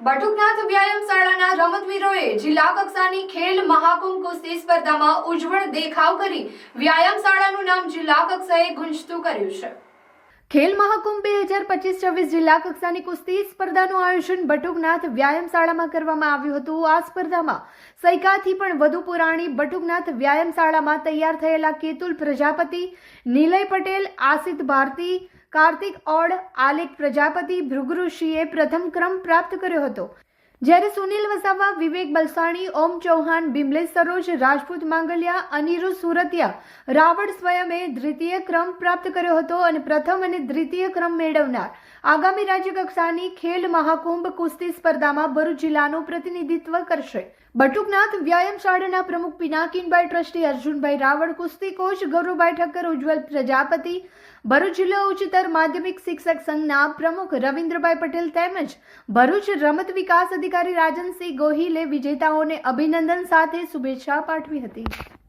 બટુકનાથ વ્યાયામ શાળાના રમતવીરોએ જિલ્લા કક્ષાની ખેલ મહાકુંભ કુસ્તી સ્પર્ધામાં ઉજ્જવળ દેખાવ કરી વ્યાયામ શાળાનું નામ જિલ્લા કક્ષાએ ગુંજતું કર્યું છે। ખેલ મહાકુંભ 2025-26 જિલ્લા કક્ષાની કુસ્તી સ્પર્ધાનું આયોજન બટુકનાથ વ્યાયામ શાળામાં કરવામાં આવ્યું હતું। આ સ્પર્ધામાં સૈકાથી પણ વધુ પુરાણી બટુકનાથ વ્યાયામ શાળામાં તૈયાર થયેલા કેતુલ પ્રજાપતિ, નિલય પટેલ, આસિત ભારતી, કાર્તિક ઓડ, આલેખ પ્રજાપતિ, ભૃગુઋષિએ પ્રથમ ક્રમ પ્રાપ્ત કર્યો હતો, જ્યારે સુનિલ વસાવા, વિવેક બલસાણી, ઓમ ચૌહાણ, બિમલેશ સરોજ, રાજપૂત માંગલિયા, અનિરુદ્ધ સુરતિયા, રાવળ સ્વયમે દ્વિતીય ક્રમ પ્રાપ્ત કર્યો હતો અને પ્રથમ અને દ્વિતીય ક્રમ મેળવનાર આગામી રાજ્ય કક્ષાની ખેલ મહાકુંભ કુસ્તી સ્પર્ધામાં ભરૂચ જિલ્લાનું પ્રતિનિધિત્વ કરશે। બટુકનાથ વ્યાયામ શાળાના પ્રમુખ પિનાકીનભાઈ, ટ્રસ્ટી અર્જુનભાઈ રાવળ, કુસ્તી કોચ ગૌરવભાઈ ઠક્કર, ઉજ્જવલ પ્રજાપતિ, ભરૂચ જિલ્લા ઉચ્ચતર માધ્યમિક શિક્ષક સંઘના પ્રમુખ રવિન્દ્રભાઈ પટેલ તેમજ ભરૂચ રમત વિકાસ અધિકારી રાજનસિંહ ગોહિલે વિજેતાઓને અભિનંદન સાથે શુભેચ્છા પાઠવી હતી।